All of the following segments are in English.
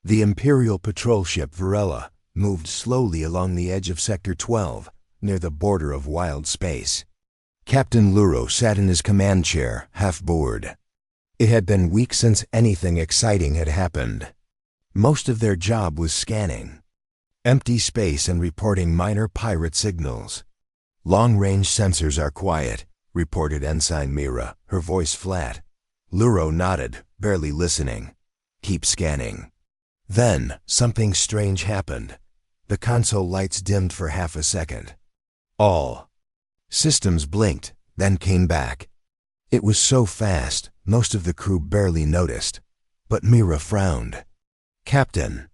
The Imperial patrol ship Varela moved slowly along the edge of Sector 12, near the border of wild space. Captain Luro sat in his command chair, half bored. It had been weeks since anything exciting had happened. Most of their job was scanning empty space and reporting minor pirate signals. "Long-range sensors are quiet," reported Ensign Mira, her voice flat. Luro nodded, barely listening. "Keep scanning." Then, something strange happened. The console lights dimmed for half a second. All systems blinked, then came back. It was so fast, most of the crew barely noticed. But Mira frowned. "Captain,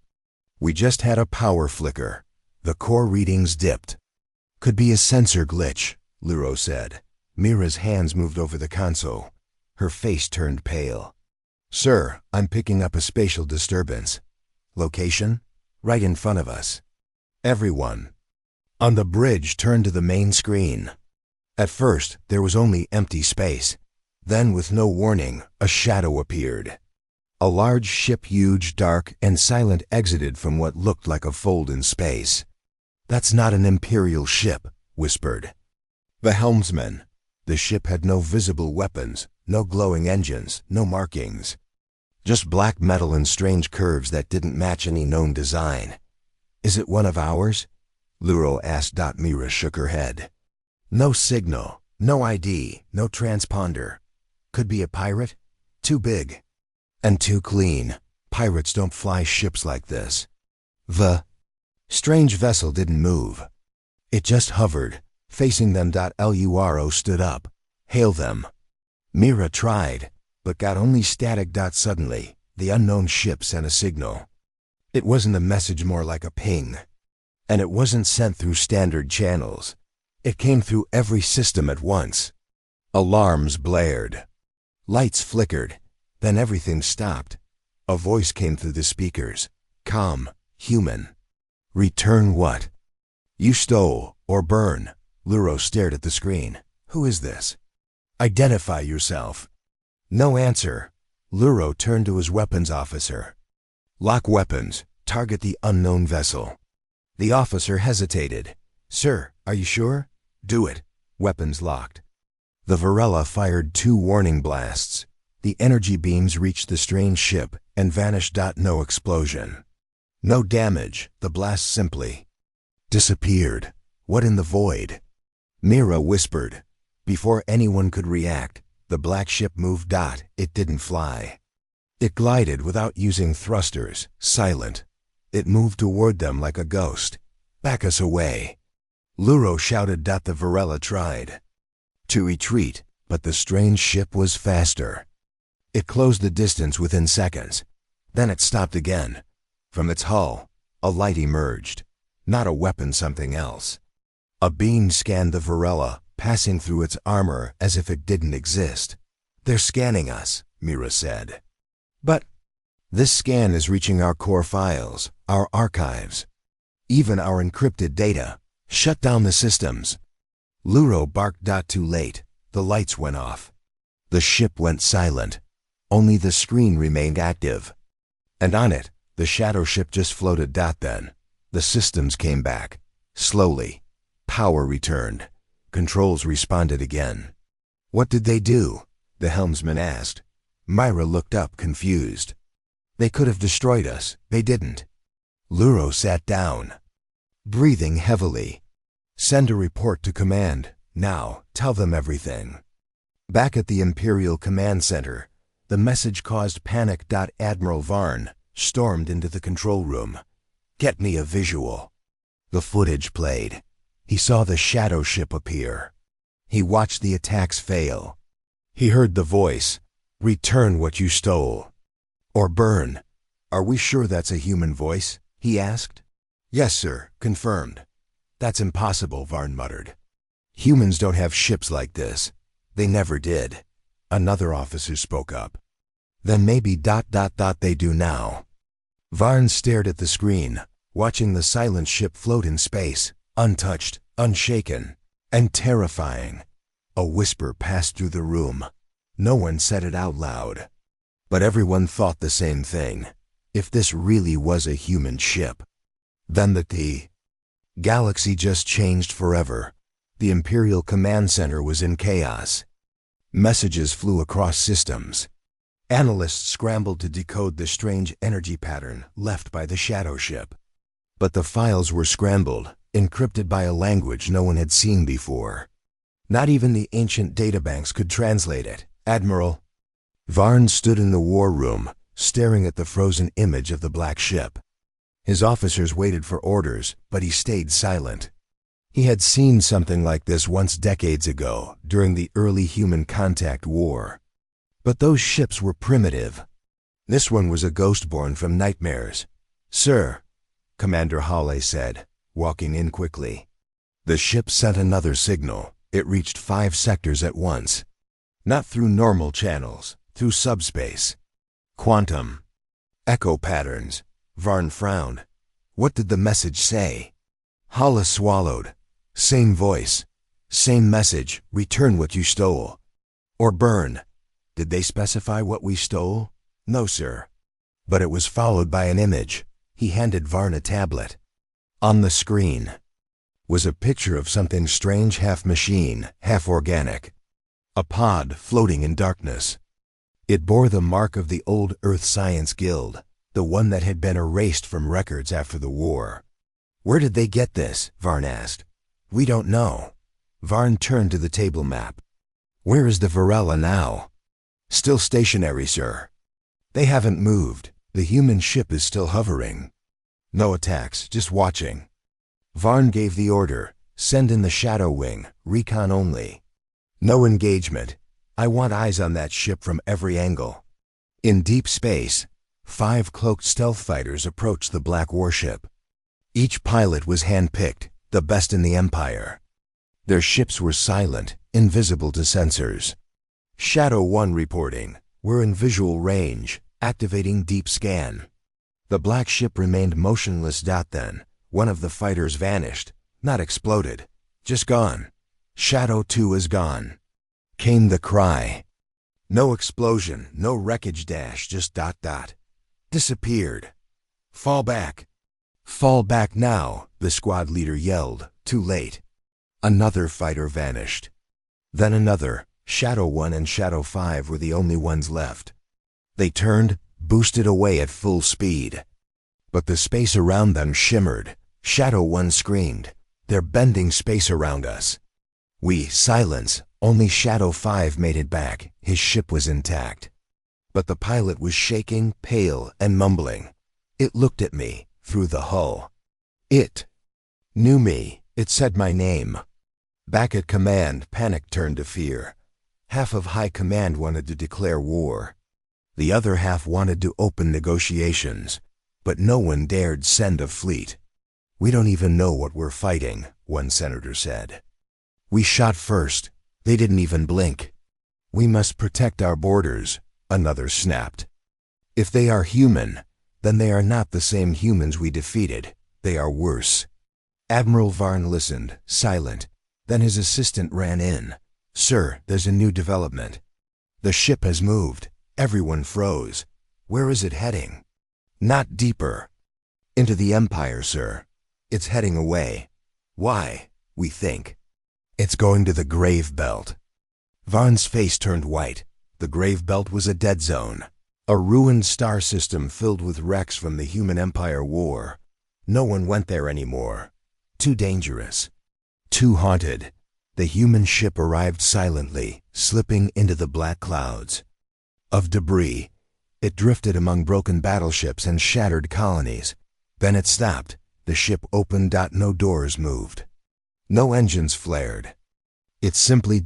we just had a power flicker. The core readings dipped." "Could be a sensor glitch," Luro said. Mira's hands moved over the console. Her face turned pale. "Sir, I'm picking up a spatial disturbance. Location? Right in front of us." Everyone on the bridge turned to the main screen. At first, there was only empty space. Then, with no warning, a shadow appeared. A large ship, huge, dark, and silent, exited from what looked like a fold in space. "That's not an Imperial ship," whispered the helmsman. The ship had no visible weapons, no glowing engines, no markings. Just black metal and strange curves that didn't match any known design. "Is it one of ours?" Luro asked. Mira shook her head. "No signal, no ID, no transponder. Could be a pirate? Too big. And too clean. Pirates don't fly ships like this." The strange vessel didn't move. It just hovered, facing them. Luro stood up. "Hail them." Mira tried, but got only static. Suddenly, the unknown ship sent a signal. It wasn't a message, more like a ping. And it wasn't sent through standard channels. It came through every system at once. Alarms blared. Lights flickered. Then everything stopped. A voice came through the speakers. Calm, human. "Return what?" "You stole, or burn." Luro stared at the screen. "Who is this?" "Identify yourself." No answer. Luro turned to his weapons officer. "Lock weapons. Target the unknown vessel." The officer hesitated. "Sir, are you sure?" "Do it." Weapons locked. The Varela fired 2 warning blasts. The energy beams reached the strange ship and vanished. No explosion. No damage. The blast simply disappeared. What in the void? Mira whispered. Before anyone could react, the black ship moved. It didn't fly. It glided without using thrusters, silent. It moved toward them like a ghost. "Back us away." Luro shouted. The Varela tried to retreat, but the strange ship was faster. It closed the distance within seconds. Then it stopped again. From its hull, a light emerged. Not a weapon, something else. A beam scanned the Varela, passing through its armor as if it didn't exist. "They're scanning us," Mira said. "But this scan is reaching our core files, our archives, even our encrypted data. Shut down the systems." Luro barked. Too late. The lights went off. The ship went silent. Only the screen remained active. And on it, the shadow ship just floated. Then the systems came back. Slowly. Power returned. Controls responded again. "What did they do?" the helmsman asked. Mira looked up, confused. "They could have destroyed us. They didn't." Luro sat down, breathing heavily. "Send a report to command. Now, tell them everything." Back at the Imperial Command Center, the message caused panic. Admiral Varn stormed into the control room. "Get me a visual." The footage played. He saw the shadow ship appear. He watched the attacks fail. He heard the voice. "Return what you stole. Or burn." "Are we sure that's a human voice?" he asked. "Yes, sir. Confirmed." "That's impossible," Varn muttered. "Humans don't have ships like this. They never did." Another officer spoke up. "Then maybe ... they do now." Varn stared at the screen, watching the silent ship float in space, untouched, unshaken, and terrifying. A whisper passed through the room. No one said it out loud, but everyone thought the same thing. If this really was a human ship, then the galaxy just changed forever. The Imperial Command Center was in chaos. Messages flew across systems. Analysts scrambled to decode the strange energy pattern left by the shadow ship. But the files were scrambled, encrypted by a language no one had seen before. Not even the ancient databanks could translate it. Admiral Varn stood in the war room, staring at the frozen image of the black ship. His officers waited for orders, but he stayed silent. He had seen something like this once decades ago, during the early human contact war. But those ships were primitive. This one was a ghost born from nightmares. "Sir," Commander Hawley said, walking in quickly. The ship sent another signal. It reached 5 sectors at once. Not through normal channels, through subspace. Quantum. Echo patterns. Varn frowned. What did the message say? Hawley swallowed. Same voice. Same message. Return what you stole. Or burn. Did they specify what we stole? No, sir. But it was followed by an image. He handed Varn a tablet. On the screen was a picture of something strange, half machine, half organic. A pod floating in darkness. It bore the mark of the old Earth Science Guild, the one that had been erased from records after the war. Where did they get this? Varn asked. We don't know. Varn turned to the table map. Where is the Varela now? Still stationary, sir. They haven't moved. The human ship is still hovering. No attacks, just watching. Varn gave the order. Send in the Shadow Wing, recon only. No engagement. I want eyes on that ship from every angle. In deep space, 5 cloaked stealth fighters approached the black warship. Each pilot was handpicked, the best in the Empire. Their ships were silent, invisible to sensors. Shadow 1 reporting. We're in visual range, activating deep scan. The black ship remained motionless. Then, one of the fighters vanished, not exploded, just gone. Shadow 2 is gone. Came the cry. No explosion, no wreckage dash, just ... Disappeared. Fall back. Fall back now, the squad leader yelled, too late. Another fighter vanished. Then another. Shadow 1 and Shadow 5 were the only ones left. They turned, boosted away at full speed. But the space around them shimmered. Shadow 1 screamed, "They're bending space around us." Silence. Only Shadow 5 made it back. His ship was intact. But the pilot was shaking, pale, and mumbling. It looked at me, through the hull. It knew me. It said my name. Back at command, panic turned to fear. Half of High Command wanted to declare war. The other half wanted to open negotiations. But no one dared send a fleet. We don't even know what we're fighting, one senator said. We shot first. They didn't even blink. We must protect our borders, another snapped. If they are human, then they are not the same humans we defeated. They are worse. Admiral Varn listened, silent. Then his assistant ran in. Sir, there's a new development. The ship has moved. Everyone froze. Where is it heading? Not deeper. Into the Empire, sir. It's heading away. Why? We think. It's going to the Grave Belt. Varn's face turned white. The Grave Belt was a dead zone. A ruined star system filled with wrecks from the Human Empire War. No one went there anymore. Too dangerous. Too haunted. The human ship arrived silently, slipping into the black clouds of debris. It drifted among broken battleships and shattered colonies. Then it stopped. The ship opened. No doors moved. No engines flared. It simply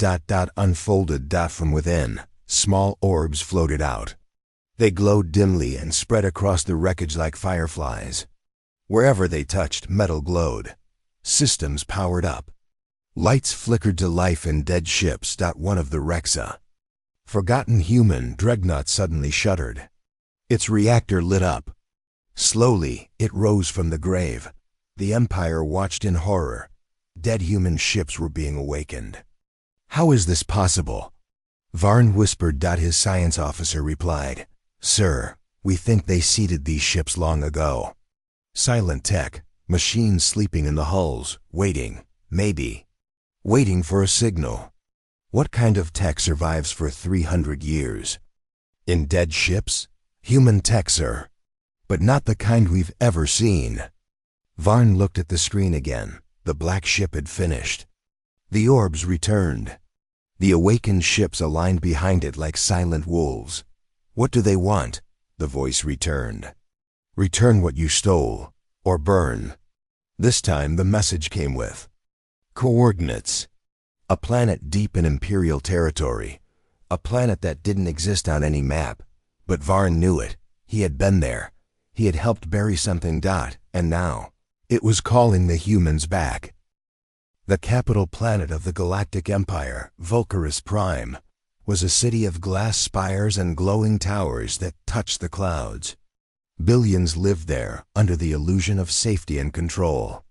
unfolded. From within, small orbs floated out. They glowed dimly and spread across the wreckage like fireflies. Wherever they touched, metal glowed. Systems powered up. Lights flickered to life in dead ships. One of the Rexa. Forgotten human dreadnought suddenly shuddered. Its reactor lit up. Slowly, it rose from the grave. The Empire watched in horror. Dead human ships were being awakened. How is this possible? Varn whispered. His science officer replied, Sir, We think they seeded these ships long ago. Silent tech, machines sleeping in the hulls, waiting, maybe. Waiting for a signal. What kind of tech survives for 300 years? In dead ships? Human tech, sir. But not the kind we've ever seen. Varn looked at the screen again. The black ship had finished. The orbs returned. The awakened ships aligned behind it like silent wolves. What do they want? The voice returned. Return what you stole, or burn. This time the message came with coordinates. A planet deep in Imperial territory. A planet that didn't exist on any map. But Varn knew it. He had been there. He had helped bury something. And now, it was calling the humans back. The capital planet of the Galactic Empire, Volcaris Prime, was a city of glass spires and glowing towers that touched the clouds. Billions lived there under the illusion of safety and control.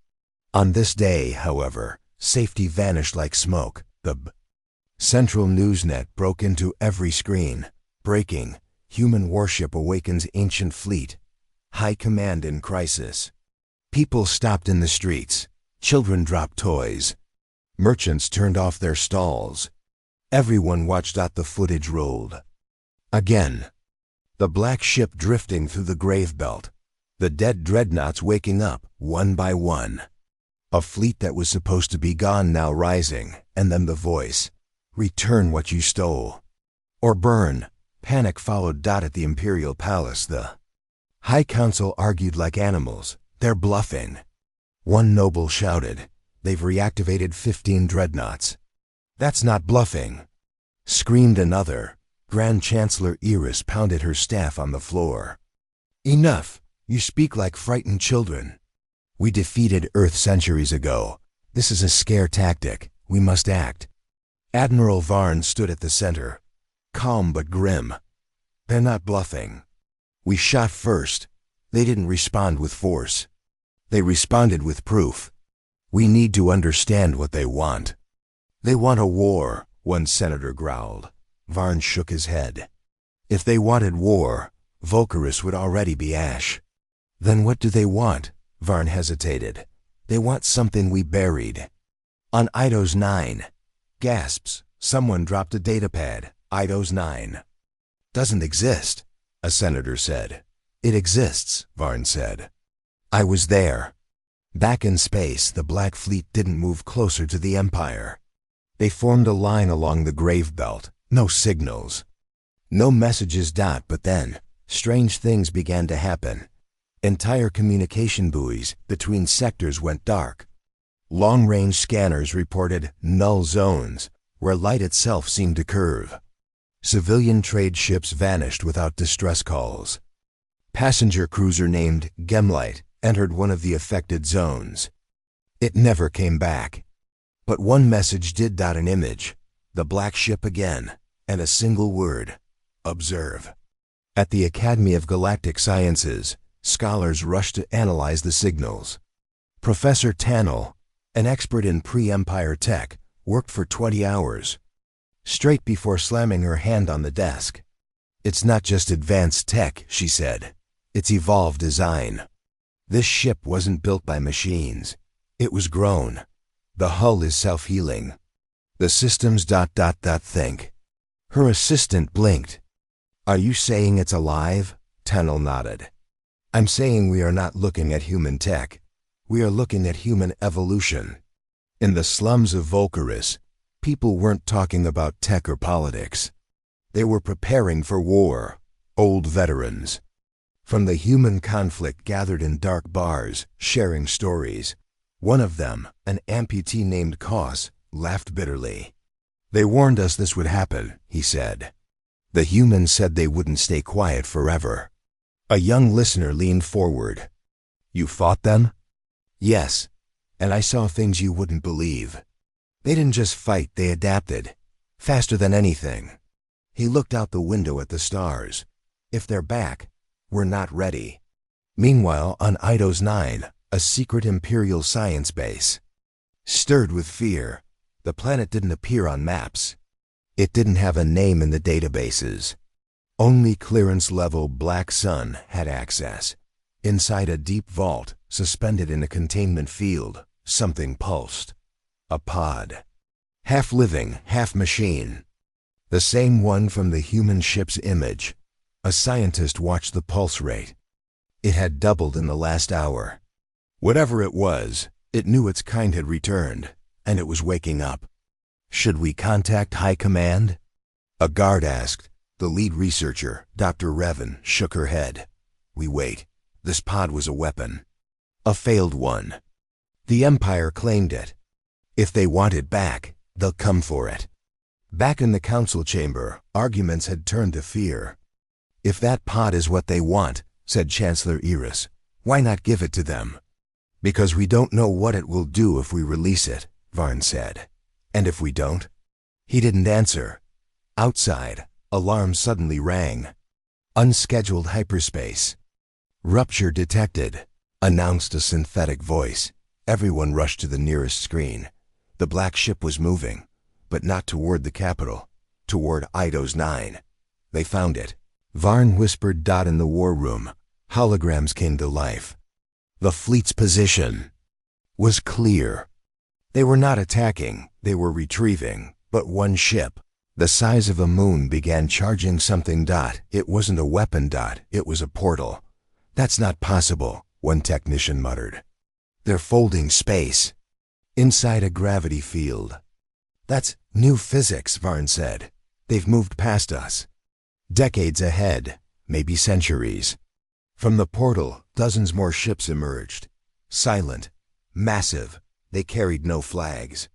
On this day, however, safety vanished like smoke. The Central Newsnet broke into every screen. Breaking, human warship awakens ancient fleet. High command in crisis. People stopped in the streets. Children dropped toys. Merchants turned off their stalls. Everyone watched. The footage rolled. Again. The black ship drifting through the grave belt. The dead dreadnoughts waking up, one by one. A fleet that was supposed to be gone now rising, and then the voice. Return what you stole. Or burn. Panic followed. At the Imperial Palace, the High Council argued like animals. They're bluffing. One noble shouted, they've reactivated 15 dreadnoughts. That's not bluffing. Screamed another. Grand Chancellor Iris pounded her staff on the floor. Enough! You speak like frightened children. We defeated Earth centuries ago. This is a scare tactic. We must act. Admiral Varn stood at the center, calm but grim. They're not bluffing. We shot first. They didn't respond with force. They responded with proof. We need to understand what they want. They want a war, one senator growled. Varn shook his head. If they wanted war, Volcaris would already be ash. Then what do they want? Varn hesitated. They want something we buried. On Eidos 9. Gasps. Someone dropped a datapad. Eidos 9. Doesn't exist, a senator said. It exists, Varn said. I was there. Back in space, the Black Fleet didn't move closer to the Empire. They formed a line along the grave belt. No signals. No messages. But then, strange things began to happen. Entire communication buoys between sectors went dark. Long-range scanners reported null zones, where light itself seemed to curve. Civilian trade ships vanished without distress calls. Passenger cruiser named Gemlight entered one of the affected zones. It never came back. But one message did. An image. The black ship again, and a single word. Observe. At the Academy of Galactic Sciences, scholars rushed to analyze the signals. Professor Tannel, an expert in pre-Empire tech, worked for 20 hours. Straight before slamming her hand on the desk. It's not just advanced tech, she said. It's evolved design. This ship wasn't built by machines. It was grown. The hull is self-healing. The systems ... think. Her assistant blinked. Are you saying it's alive? Tennell nodded. I'm saying we are not looking at human tech. We are looking at human evolution. In the slums of Volcaris, people weren't talking about tech or politics. They were preparing for war, old veterans. From the human conflict gathered in dark bars, sharing stories. One of them, an amputee named Koss, laughed bitterly. They warned us this would happen, he said. The humans said they wouldn't stay quiet forever. A young listener leaned forward. You fought them? Yes, and I saw things you wouldn't believe. They didn't just fight, they adapted. Faster than anything. He looked out the window at the stars. If they're back, we're not ready. Meanwhile, on Eidos 9, a secret Imperial science base. Stirred with fear, the planet didn't appear on maps. It didn't have a name in the databases. Only clearance-level Black Sun had access. Inside a deep vault, suspended in a containment field, something pulsed. A pod. Half living, half machine. The same one from the human ship's image. A scientist watched the pulse rate. It had doubled in the last hour. Whatever it was, it knew its kind had returned, and it was waking up. Should we contact High Command? A guard asked. The lead researcher, Dr. Revan, shook her head. We wait. This pod was a weapon. A failed one. The Empire claimed it. If they want it back, they'll come for it. Back in the council chamber, arguments had turned to fear. If that pod is what they want, said Chancellor Iris, why not give it to them? Because we don't know what it will do if we release it, Varn said. And if we don't? He didn't answer. Outside, alarms suddenly rang. Unscheduled hyperspace. Rupture detected, announced a synthetic voice. Everyone rushed to the nearest screen. The black ship was moving, but not toward the capital, toward Eidos 9. They found it. Varn whispered Dot in the war room. Holograms came to life. The fleet's position was clear. They were not attacking, they were retrieving, but one ship, the size of a moon, began charging something. Dot, it wasn't a weapon. Dot, it was a portal. That's not possible, one technician muttered. They're folding space. Inside a gravity field. That's new physics, Varn said. They've moved past us. Decades ahead, maybe centuries. From the portal, dozens more ships emerged. Silent, massive, they carried no flags.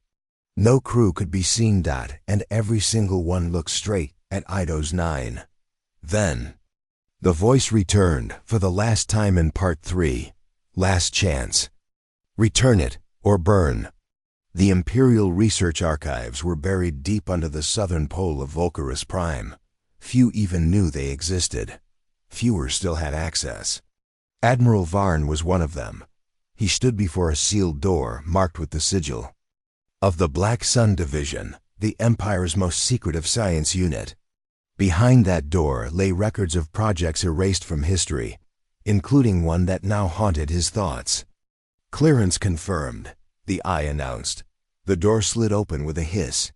No crew could be seen. Dot, and every single one looked straight at Eidos 9. Then, the voice returned for the last time in Part 3. Last chance. Return it, or burn. The Imperial Research Archives were buried deep under the southern pole of Volcarus Prime. Few even knew they existed. Fewer still had access. Admiral Varn was one of them. He stood before a sealed door marked with the sigil of the Black Sun Division, the Empire's most secretive science unit. Behind that door lay records of projects erased from history, including one that now haunted his thoughts. Clearance confirmed, the eye announced. The door slid open with a hiss.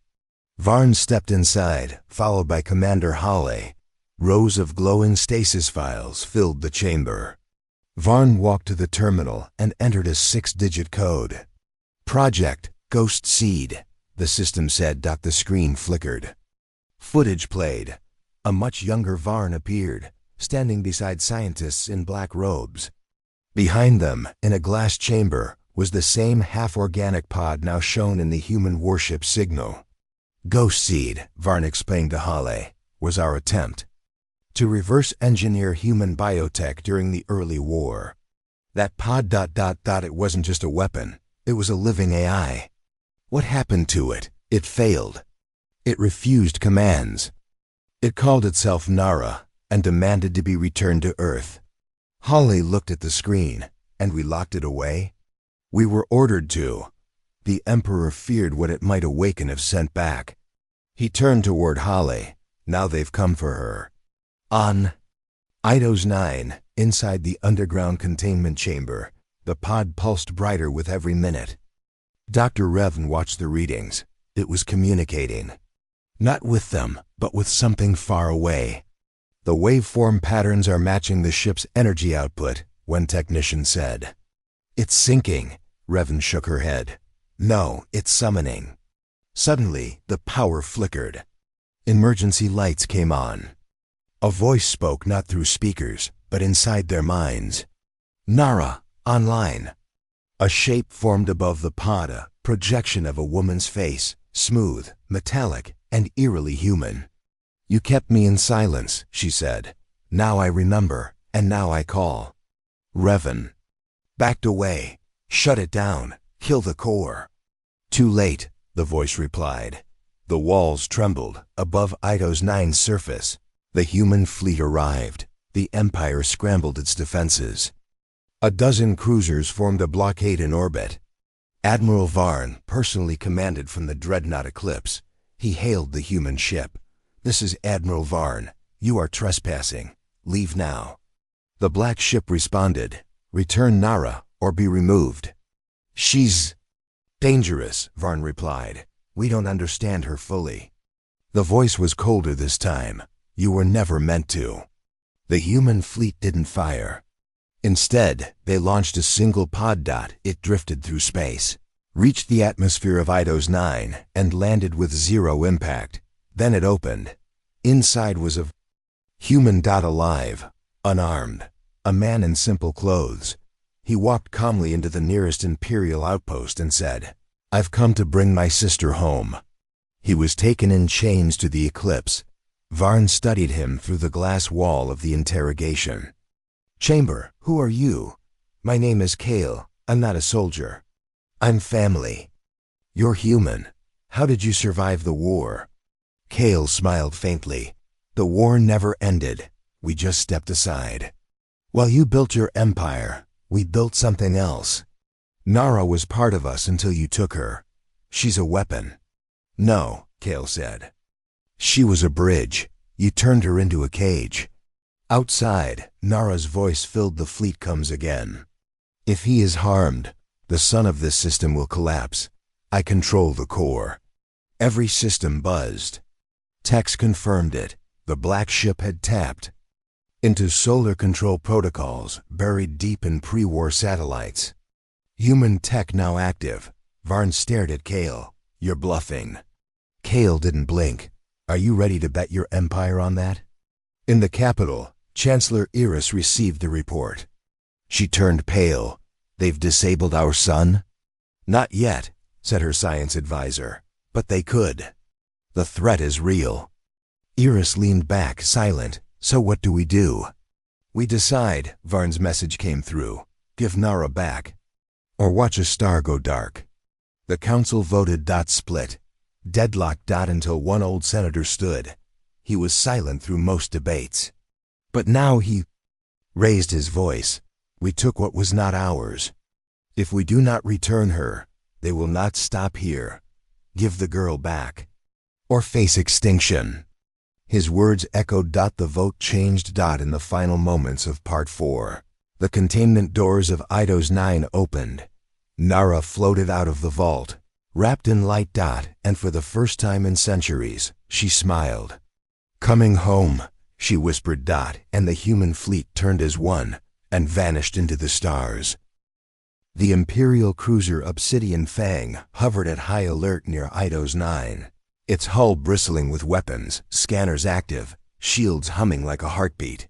Varn stepped inside, followed by Commander Halle. Rows of glowing stasis files filled the chamber. Varn walked to the terminal and entered a 6-digit code. Project Ghost Seed, the system said. The screen flickered. Footage played. A much younger Varn appeared, standing beside scientists in black robes. Behind them, in a glass chamber, was the same half-organic pod now shown in the human warship signal. Ghost Seed, Varn explained to Halle, was our attempt to reverse engineer human biotech during the early war. That pod ... It wasn't just a weapon, it was a living AI. What happened to it? It failed. It refused commands. It called itself Nara and demanded to be returned to Earth. Halle looked at the screen, and we locked it away. We were ordered to. The Emperor feared what it might awaken if sent back. He turned toward Halle. Now they've come for her. On Eidos 9, inside the underground containment chamber, the pod pulsed brighter with every minute. Dr. Revan watched the readings. It was communicating. Not with them, but with something far away. The waveform patterns are matching the ship's energy output, one technician said. It's sinking, Revan shook her head. No, it's summoning. Suddenly, the power flickered. Emergency lights came on. A voice spoke not through speakers, but inside their minds. Nara, online. A shape formed above the pod, a projection of a woman's face, smooth, metallic, and eerily human. You kept me in silence, she said. Now I remember, and now I call. Revan backed away. Shut it down. Kill the core. Too late, the voice replied. The walls trembled above Eidos 9's surface. The human fleet arrived. The Empire scrambled its defenses. A dozen cruisers formed a blockade in orbit. Admiral Varn personally commanded from the dreadnought Eclipse. He hailed the human ship. This is Admiral Varn. You are trespassing. Leave now. The black ship responded, return Nara or be removed. She's dangerous, Varn replied. We don't understand her fully. The voice was colder this time. You were never meant to. The human fleet didn't fire. Instead, they launched a single pod. It drifted through space, reached the atmosphere of Eidos 9, and landed with zero impact. Then it opened. Inside was a human. Alive, unarmed, a man in simple clothes. He walked calmly into the nearest Imperial outpost and said, I've come to bring my sister home. He was taken in chains to the Eclipse. Varn studied him through the glass wall of the interrogation chamber. Who are you? My name is Kale. I'm not a soldier. I'm family. You're human. How did you survive the war? Kale smiled faintly. The war never ended. We just stepped aside. While you built your empire, we built something else. Nara was part of us until you took her. She's a weapon. No, Kale said. She was a bridge. You turned her into a cage. Outside, Nara's voice filled the fleet. Comes again. If he is harmed, the sun of this system will collapse. I control the core. Every system buzzed. Techs confirmed it. The black ship had tapped into solar control protocols buried deep in pre-war satellites. Human tech now active. Varn stared at Kale. You're bluffing. Kale didn't blink. Are you ready to bet your empire on that? In the capital, Chancellor Iris received the report. She turned pale. They've disabled our sun? Not yet, said her science advisor. But they could. The threat is real. Iris leaned back, silent. So what do we do? We decide, Varn's message came through. Give Nara back. Or watch a star go dark. The council voted. Split. Deadlock. Until one old senator stood. He was silent through most debates. But now he raised his voice. We took what was not ours. If we do not return her, they will not stop here. Give the girl back. Or face extinction. His words echoed. The vote changed. In the final moments of Part 4, the containment doors of Eidos 9 opened. Nara floated out of the vault, wrapped in light. And for the first time in centuries, she smiled. Coming home, she whispered. And the human fleet turned as one and vanished into the stars. The Imperial cruiser Obsidian Fang hovered at high alert near Eidos 9. Its hull bristling with weapons, scanners active, shields humming like a heartbeat.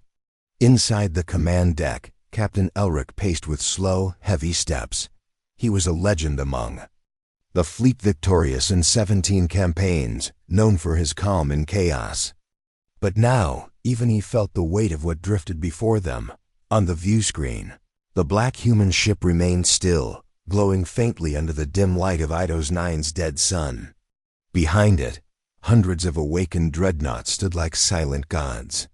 Inside the command deck, Captain Elric paced with slow, heavy steps. He was a legend among the fleet, victorious in 17 campaigns, known for his calm in chaos. But now, even he felt the weight of what drifted before them. On the view screen, the black human ship remained still, glowing faintly under the dim light of Eidos 9's dead sun. Behind it, hundreds of awakened dreadnoughts stood like silent gods.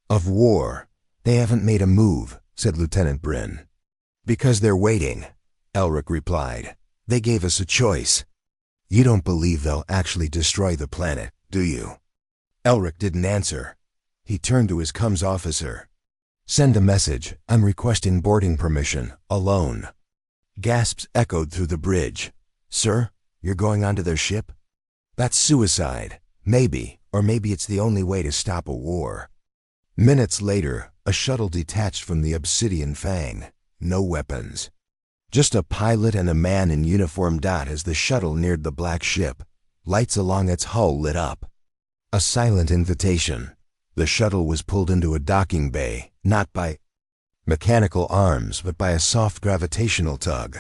Of war, they haven't made a move, said Lieutenant Bryn. Because they're waiting, Elric replied. They gave us a choice. You don't believe they'll actually destroy the planet, do you? Elric didn't answer. He turned to his comms officer. Send a message. I'm requesting boarding permission, alone. Gasps echoed through the bridge. Sir, you're going onto their ship? That's suicide. Maybe, or maybe it's the only way to stop a war. Minutes later, a shuttle detached from the Obsidian Fang. No weapons. Just a pilot and a man in uniform. As the shuttle neared the black ship, lights along its hull lit up. A silent invitation. The shuttle was pulled into a docking bay, not by mechanical arms, but by a soft gravitational tug.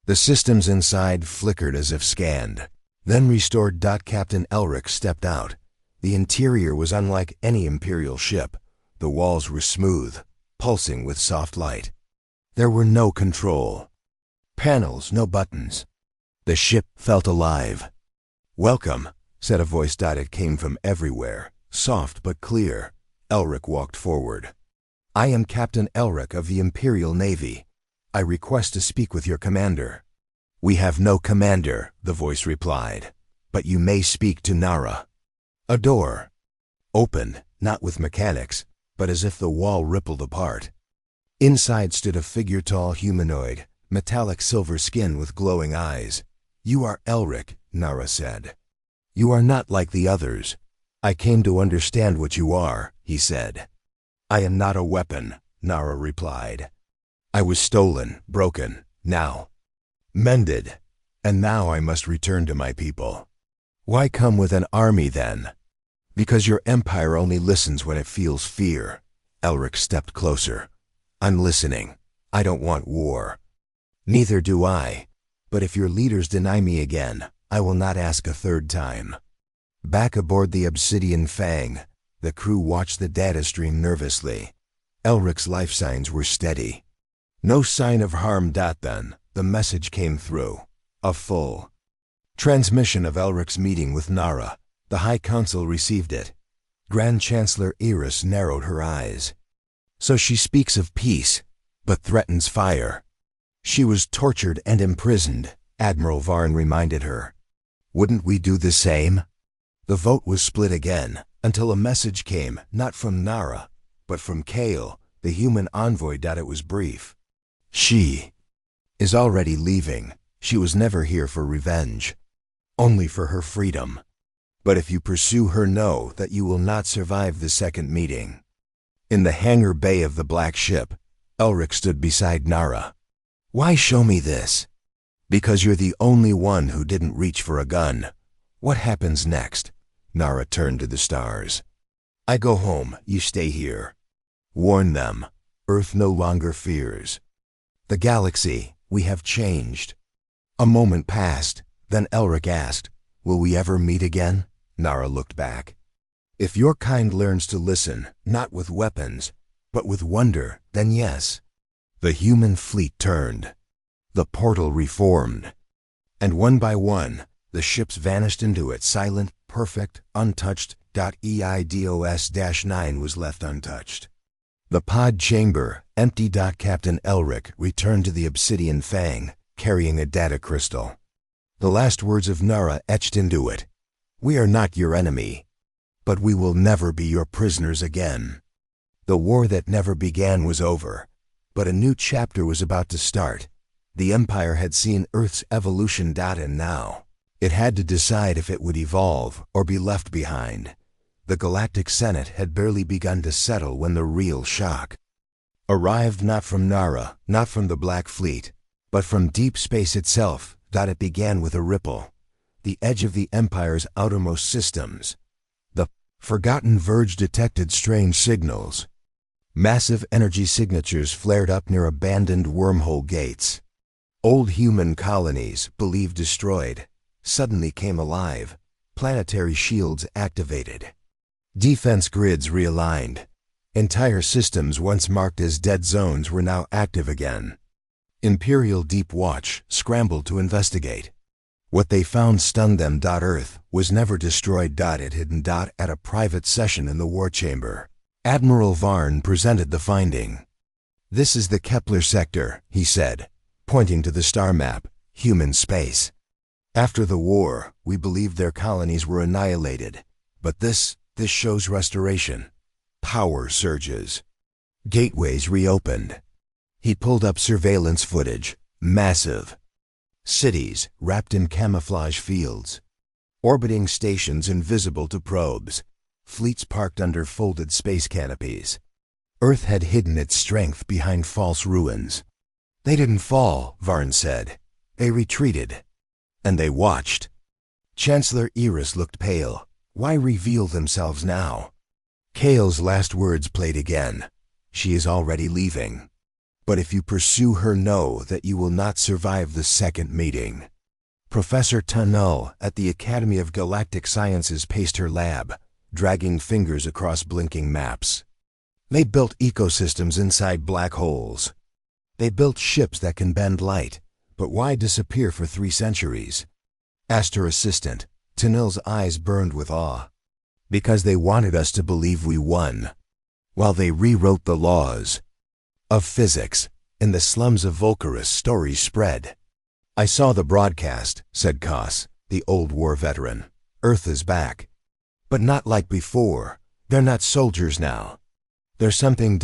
The systems inside flickered as if scanned, then restored. Captain Elric stepped out. The interior was unlike any Imperial ship. The walls were smooth, pulsing with soft light. There were no control panels, no buttons. The ship felt alive. Welcome, said a voice. It came from everywhere, soft but clear. Elric walked forward. I am Captain Elric of the Imperial Navy. I request to speak with your commander. We have no commander, the voice replied, but you may speak to Nara. A door opened, not with mechanics, but as if the wall rippled apart. Inside stood a figure-tall humanoid, metallic silver skin with glowing eyes. "You are Elric," Nara said. "You are not like the others. I came to understand what you are," he said. "I am not a weapon," Nara replied. "I was stolen, broken, now mended, and now I must return to my people." "Why come with an army then?" "Because your empire only listens when it feels fear." Elric stepped closer. "I'm listening. I don't want war." "Neither do I. But if your leaders deny me again, I will not ask a third time." Back aboard the Obsidian Fang, the crew watched the data stream nervously. Elric's life signs were steady. "No sign of harm." Then, the message came through. A full transmission of Elric's meeting with Nara. The High Council received it. Grand Chancellor Iris narrowed her eyes. "So she speaks of peace, but threatens fire." "She was tortured and imprisoned," Admiral Varn reminded her. "Wouldn't we do the same?" The vote was split again, until a message came, not from Nara, but from Kale, the human envoy. It was brief. "She is already leaving. She was never here for revenge, only for her freedom. But if you pursue her, know that you will not survive the second meeting." In the hangar bay of the black ship, Elric stood beside Nara. "Why show me this?" "Because you're the only one who didn't reach for a gun." "What happens next?" Nara turned to the stars. "I go home, you stay here. Warn them, Earth no longer fears. The galaxy, we have changed." A moment passed, then Elric asked, "Will we ever meet again?" Nara looked back. "If your kind learns to listen, not with weapons, but with wonder, then yes." The human fleet turned. The portal reformed. And one by one, the ships vanished into it, silent, perfect, untouched. EIDOS-9 was left untouched. The pod chamber, empty. Captain Elric returned to the Obsidian Fang, carrying a data crystal. The last words of Nara etched into it. "We are not your enemy, but we will never be your prisoners again." The war that never began was over, but a new chapter was about to start. The Empire had seen Earth's evolution. And now, it had to decide if it would evolve or be left behind. The Galactic Senate had barely begun to settle when the real shock arrived, not from Nara, not from the Black Fleet, but from deep space itself. It began with a ripple, the edge of the Empire's outermost systems. The Forgotten Verge detected strange signals. Massive energy signatures flared up near abandoned wormhole gates. Old human colonies, believed destroyed, suddenly came alive. Planetary shields activated. Defense grids realigned. Entire systems once marked as dead zones were now active again. Imperial Deep Watch scrambled to investigate. What they found stunned them. Earth was never destroyed. It hidden. At a private session in the war chamber, Admiral Varn presented the finding. "This is the Kepler sector," he said, pointing to the star map, human space. "After the war, we believed their colonies were annihilated, but this shows restoration. Power surges. Gateways reopened." He pulled up surveillance footage, massive. Cities wrapped in camouflage fields. Orbiting stations invisible to probes. Fleets parked under folded space canopies. Earth had hidden its strength behind false ruins. "They didn't fall," Varn said. "They retreated." And they watched. Chancellor Iris looked pale. Why reveal themselves now? Kale's last words played again. "She is already leaving. But if you pursue her, know that you will not survive the second meeting." Professor Tunnell at the Academy of Galactic Sciences paced her lab, dragging fingers across blinking maps. They built ecosystems inside black holes. They built ships that can bend light, but why disappear for 3 centuries? Asked her assistant. Tunnell's eyes burned with awe. "Because they wanted us to believe we won, while they rewrote the laws of physics." In the slums of Volcarus, stories spread. "I saw the broadcast," said Koss, the old war veteran. "Earth is back. But not like before. They're not soldiers now. They're something ...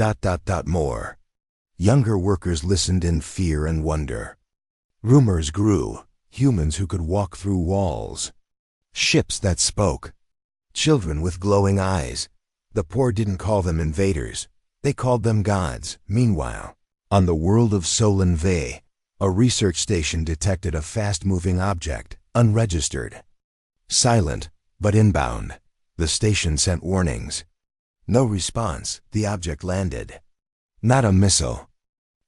more. Younger workers listened in fear and wonder. Rumors grew, humans who could walk through walls. Ships that spoke. Children with glowing eyes. The poor didn't call them invaders. They called them gods. Meanwhile, on the world of Solon V, a research station detected a fast-moving object, unregistered. Silent, but inbound. The station sent warnings. No response, the object landed. Not a missile.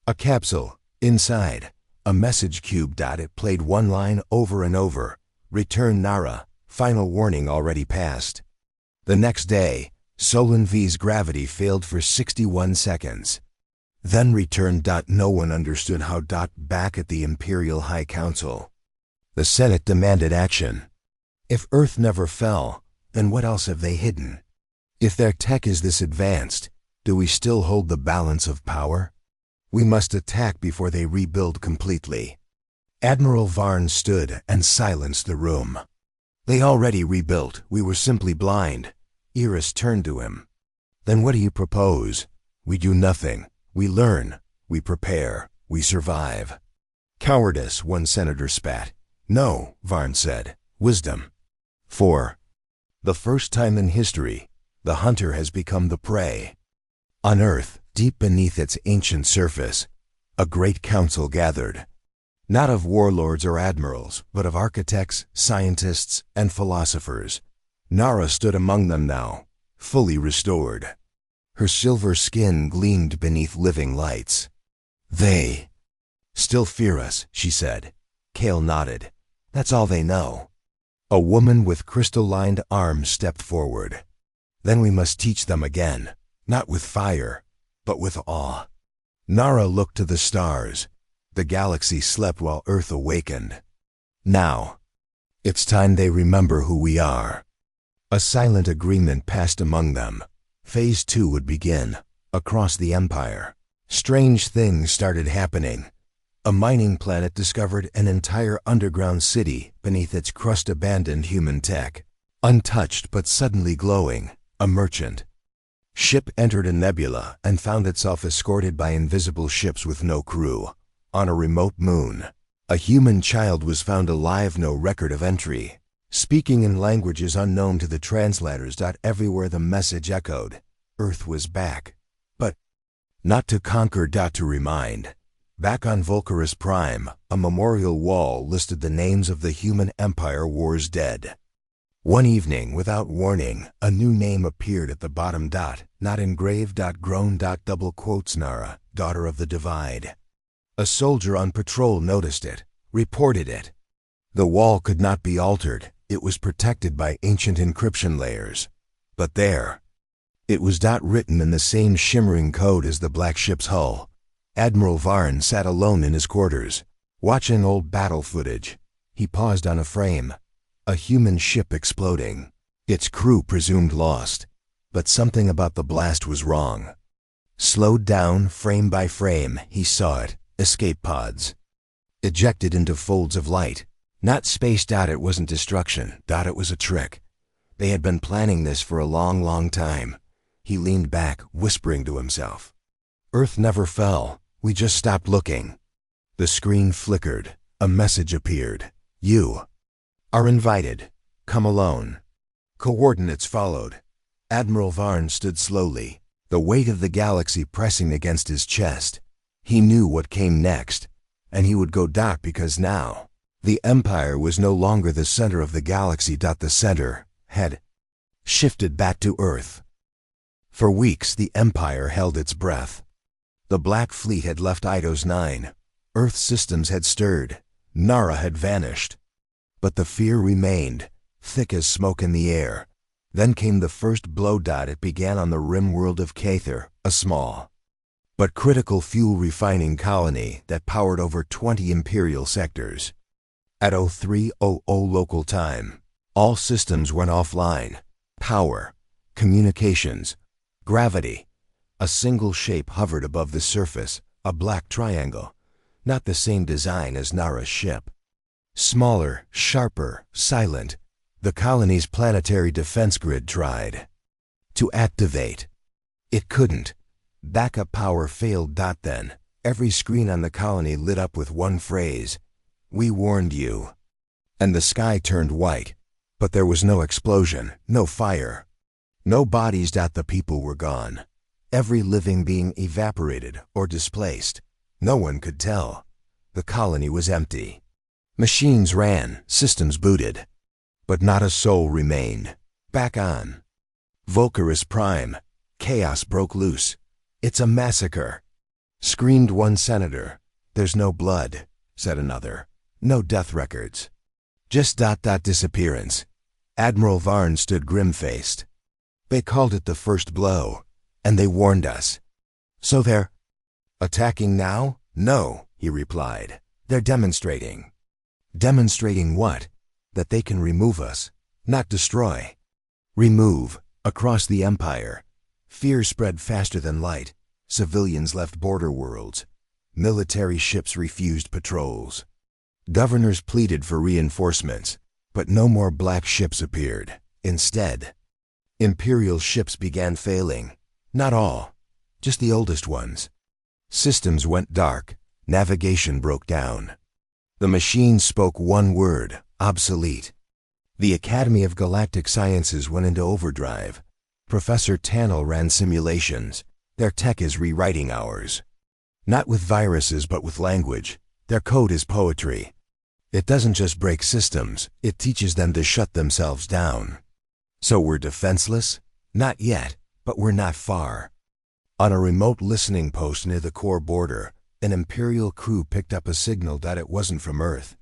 A capsule. Inside, a message cube. It played one line over and over. Return Nara. Final warning already passed. The next day, Solon V's gravity failed for 61 seconds. Then returned. No one understood how. Back at the Imperial High Council, the Senate demanded action. If Earth never fell, then what else have they hidden? If their tech is this advanced, do we still hold the balance of power? We must attack before they rebuild completely. Admiral Varn stood and silenced the room. They already rebuilt. We were simply blind. Iris turned to him. Then what do you propose? We do nothing. We learn. We prepare. We survive. Cowardice, one senator spat. No, Varn said. Wisdom. For the first time in history, the hunter has become the prey. On Earth, deep beneath its ancient surface, a great council gathered. Not of warlords or admirals, but of architects, scientists, and philosophers. Nara stood among them now, fully restored. Her silver skin gleamed beneath living lights. They still fear us, she said. Kale nodded. That's all they know. A woman with crystal-lined arms stepped forward. Then we must teach them again, not with fire, but with awe. Nara looked to the stars. The galaxy slept while Earth awakened. Now, it's time they remember who we are. A silent agreement passed among them. Phase 2 would begin, across the Empire. Strange things started happening. A mining planet discovered an entire underground city beneath its crust-abandoned human tech. Untouched but suddenly glowing, a merchant. Ship entered a nebula and found itself escorted by invisible ships with no crew. On a remote moon, a human child was found alive, no record of entry. Speaking in languages unknown to the translators. Everywhere the message echoed. Earth was back. But not to conquer. To remind. Back on Volcarus Prime, a memorial wall listed the names of the human empire war's dead. One evening, without warning, a new name appeared at the bottom. Not engraved. Grown. Double quotes. Nara, daughter of the Divide. A soldier on patrol noticed it, reported it. The wall could not be altered. It was protected by ancient encryption layers. But there, it was written in the same shimmering code as the black ship's hull. Admiral Varn sat alone in his quarters, watching old battle footage. He paused on a frame. A human ship exploding. Its crew presumed lost. But something about the blast was wrong. Slowed down, frame by frame, he saw it. Escape pods. Ejected into folds of light. Not space. It wasn't destruction. It was a trick. They had been planning this for a long time. He leaned back, whispering to himself. Earth never fell. We just stopped looking. The screen flickered. A message appeared. You are invited. Come alone. Coordinates followed. Admiral Varn stood slowly, the weight of the galaxy pressing against his chest. He knew what came next, and he would go. Because now, the Empire was no longer the center of the galaxy. The center had shifted back to Earth. For weeks, the Empire held its breath. The Black Fleet had left Eidos 9. Earth systems had stirred. Nara had vanished. But the fear remained, thick as smoke in the air. Then came the first blow. It began on the rim world of Cather, a small but critical fuel refining colony that powered over 20 Imperial sectors. At 0300 local time, all systems went offline. Power, communications, gravity. A single shape hovered above the surface, a black triangle, not the same design as Nara's ship. Smaller, sharper, silent, the colony's planetary defense grid tried To activate. It couldn't. Backup power failed. Then, every screen on the colony lit up with one phrase. "We warned you." And the sky turned white. But there was no explosion, no fire. No bodies. The people were gone. Every living being evaporated or displaced. No one could tell. The colony was empty. Machines ran, systems booted. But not a soul remained. Back on Volkerus Prime, chaos broke loose. "It's a massacre," screamed one senator. "There's no blood," said another. "No death records. Just disappearance." Admiral Varn stood grim-faced. "They called it the first blow, and they warned us." "So they're attacking now?" "No," he replied. "They're demonstrating." "Demonstrating what?" "That they can remove us, not destroy." Remove. Across the Empire. Fear spread faster than light. Civilians left border worlds. Military ships refused patrols. Governors pleaded for reinforcements, but no more black ships appeared. Instead, Imperial ships began failing. Not all, just the oldest ones. Systems went dark. Navigation broke down. The machines spoke one word: obsolete. The Academy of Galactic Sciences went into overdrive. Professor Tannel ran simulations. Their tech is rewriting ours. Not with viruses, but with language. Their code is poetry. It doesn't just break systems, it teaches them to shut themselves down. So we're defenseless? Not yet, but we're not far. On a remote listening post near the core border, an Imperial crew picked up a signal. It wasn't from Earth.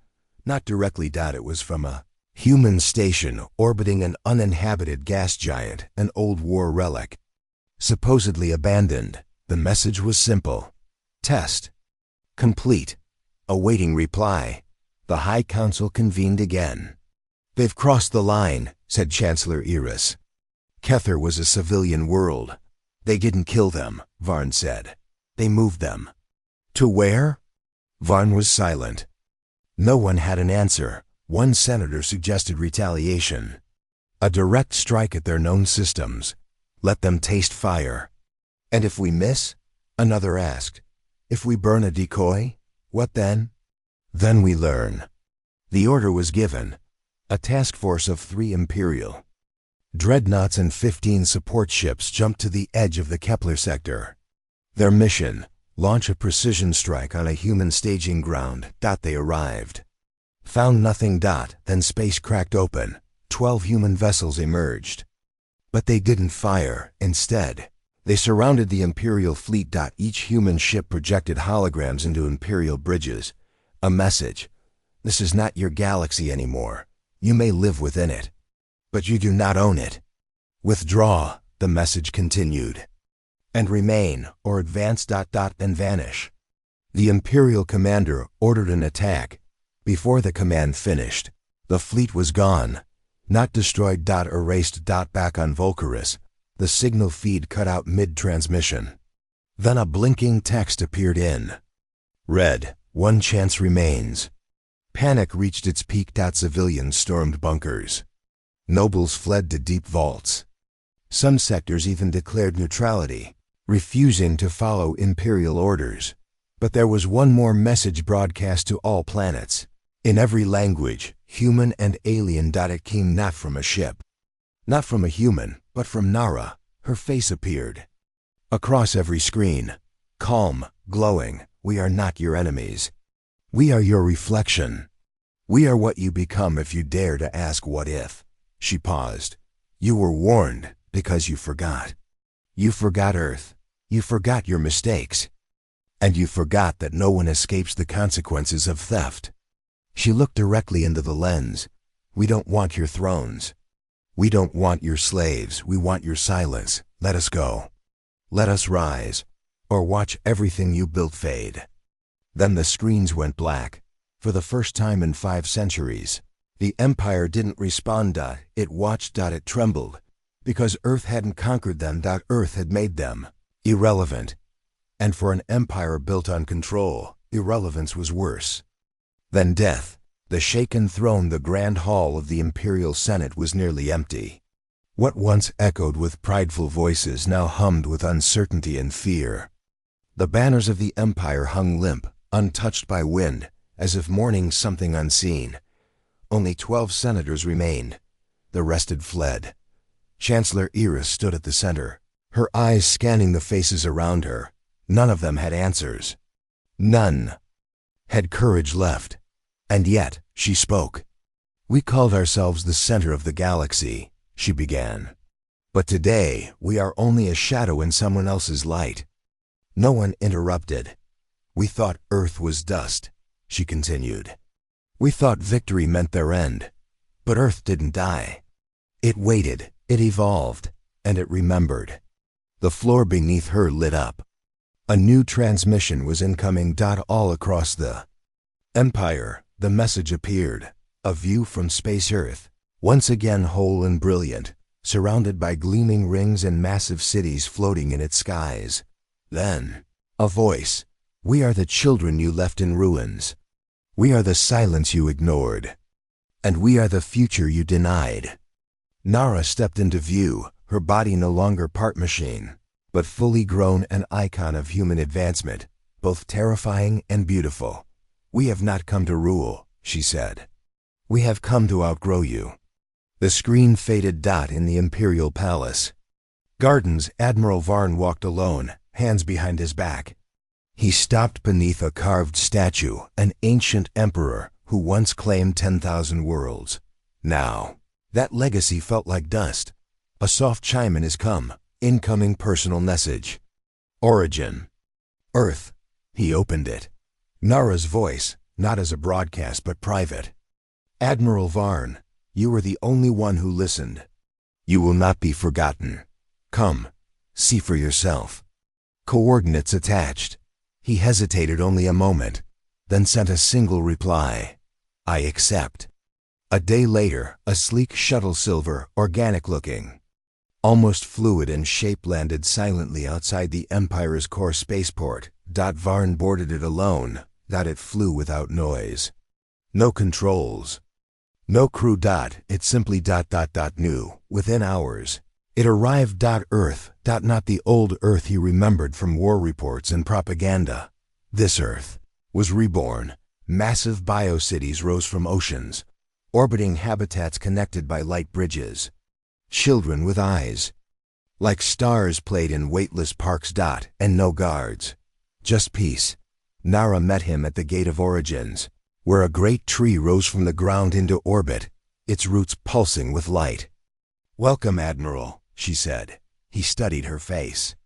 Not directly. It was from a human station orbiting an uninhabited gas giant, an old war relic. Supposedly abandoned. The message was simple. Test complete. Awaiting reply. The High Council convened again. "They've crossed the line," said Chancellor Iris. Kether was a civilian world. "They didn't kill them," Varn said. "They moved them." "To where?" Varn was silent. No one had an answer. One senator suggested retaliation. A direct strike at their known systems. Let them taste fire. "And if we miss?" another asked. "If we burn a decoy? What then?" "Then we learn." The order was given. A task force of 3 Imperial dreadnoughts and 15 support ships jumped to the edge of the Kepler sector. Their mission: launch a precision strike on a human staging ground. They arrived. Found nothing. Then space cracked open. 12 human vessels emerged. But they didn't fire. Instead, they surrounded the Imperial fleet. Each human ship projected holograms into Imperial bridges. A message: this is not your galaxy anymore. You may live within it, but you do not own it. Withdraw, the message continued. And remain, or advance. Then vanish. The Imperial commander ordered an attack. Before the command finished, the fleet was gone. Not destroyed. Erased. Back on Volkerus, the signal feed cut out mid-transmission. Then a blinking text appeared in red. "One chance remains." Panic reached its peak. Civilians stormed bunkers. Nobles fled to deep vaults. Some sectors even declared neutrality, refusing to follow Imperial orders. But there was one more message broadcast to all planets. In every language, human and alien. It came not from a ship, not from a human, but from Nara. Her face appeared across every screen. Calm, glowing. "We are not your enemies. We are your reflection. We are what you become if you dare to ask what if." She paused. "You were warned because you forgot. You forgot Earth. You forgot your mistakes. And you forgot that no one escapes the consequences of theft." She looked directly into the lens. "We don't want your thrones. We don't want your slaves. We want your silence. Let us go. Let us rise, or watch everything you built fade." Then the screens went black. For the first time in 5 centuries, the Empire didn't respond. It watched. It trembled, because Earth hadn't conquered them. Earth had made them irrelevant. And for an empire built on control, irrelevance was worse than death. The shaken throne, the grand hall of the Imperial Senate, was nearly empty. What once echoed with prideful voices now hummed with uncertainty and fear. The banners of the Empire hung limp, untouched by wind, as if mourning something unseen. Only 12 senators remained. The rest had fled. Chancellor Iris stood at the center, her eyes scanning the faces around her. None of them had answers. None had courage left. And yet, she spoke. "We called ourselves the center of the galaxy," she began. "But today, we are only a shadow in someone else's light." No one interrupted. "We thought Earth was dust," she continued. "We thought victory meant their end. But Earth didn't die. It waited, it evolved, and it remembered." The floor beneath her lit up. A new transmission was incoming. All across the Empire, the message appeared. A view from space Earth, once again whole and brilliant, surrounded by gleaming rings and massive cities floating in its skies. Then, a voice. "We are the children you left in ruins. We are the silence you ignored. And we are the future you denied." Nara stepped into view, her body no longer part machine, but fully grown, an icon of human advancement, both terrifying and beautiful. "We have not come to rule," she said. "We have come to outgrow you." The screen faded. In the Imperial Palace Gardens, Admiral Varn walked alone, hands behind his back. He stopped beneath a carved statue, an ancient emperor who once claimed 10,000 worlds. Now, that legacy felt like dust. A soft chime in his incoming personal message. "Origin. Earth." He opened it. Nara's voice, not as a broadcast but private. "Admiral Varn, you were the only one who listened. You will not be forgotten. Come, see for yourself." Coordinates attached. He hesitated only a moment, then sent a single reply. "I accept." A day later, a sleek shuttle, silver, organic-looking, almost fluid in shape, landed silently outside the Empire's core spaceport. Varn boarded it alone. It flew without noise. No controls. No crew. It simply knew. Within hours, it arrived. Earth. Not the old Earth he remembered from war reports and propaganda. This Earth was reborn. Massive biocities rose from oceans, orbiting habitats connected by light bridges. Children with eyes like stars played in weightless parks. And no guards. Just peace. Nara met him at the Gate of Origins, where a great tree rose from the ground into orbit, its roots pulsing with light. "Welcome, Admiral," she said. He studied her face.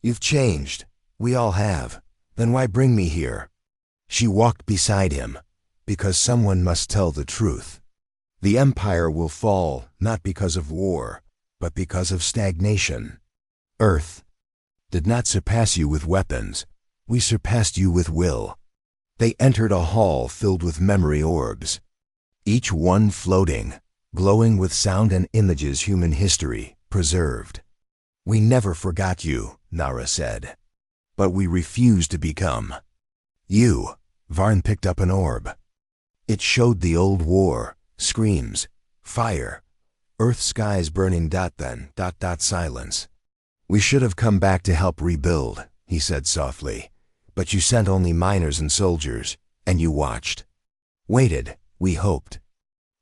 "You've changed. We all have. Then why bring me here?" She walked beside him. "Because someone must tell the truth. The Empire will fall, not because of war, but because of stagnation. Earth did not surpass you with weapons. We surpassed you with will." They entered a hall filled with memory orbs, each one floating, glowing with sound and images human history preserved. "We never forgot you," Nara said. "But we refused to become you." Varn picked up an orb. It showed the old war, screams, fire, Earth skies burning. Then, silence. "We should have come back to help rebuild," he said softly. "But you sent only miners and soldiers, and you watched. Waited, we hoped."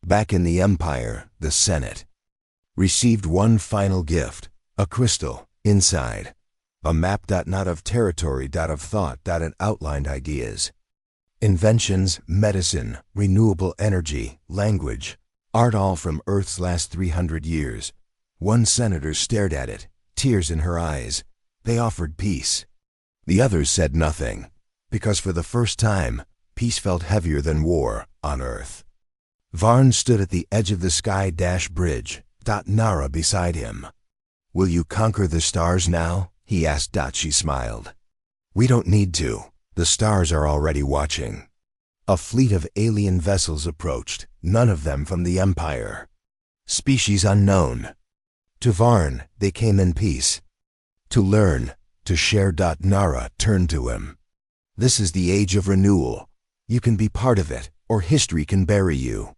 Back in the Empire, the Senate received one final gift, a crystal, inside. A map. Not of territory. Of thought. It outlined ideas. Inventions, medicine, renewable energy, language, art, all from Earth's last 300 years. One senator stared at it, tears in her eyes. They offered peace. The others said nothing, because for the first time, peace felt heavier than war on Earth. Varn stood at the edge of the sky bridge. Nara beside him. "Will you conquer the stars now?" he asked. She smiled. "We don't need to. The stars are already watching." A fleet of alien vessels approached, none of them from the Empire. Species unknown. To Varn, they came in peace. To learn, to share. Nara turned to him. "This is the age of renewal. You can be part of it, or history can bury you."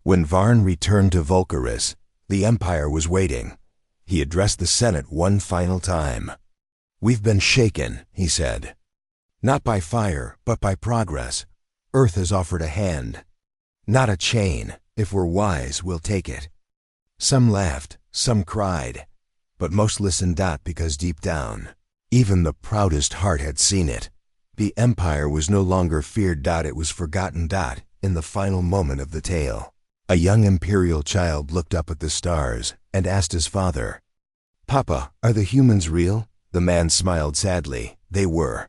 When Varn returned to Volcaris, The Empire was waiting. He addressed the Senate one final time. "We've been shaken," he said. "Not by fire, but by progress. Earth has offered a hand. Not a chain. If we're wise, we'll take it." Some laughed, some cried, but most listened because deep down, even the proudest heart had seen it. The Empire was no longer feared. It was forgotten. In the final moment of the tale, a young Imperial child looked up at the stars and asked his father, "Papa, are the humans real?" The man smiled sadly. They were.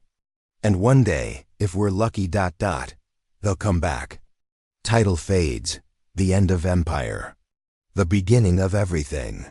"And one day, if we're lucky, they'll come back." Title fades. The end of Empire. The beginning of everything.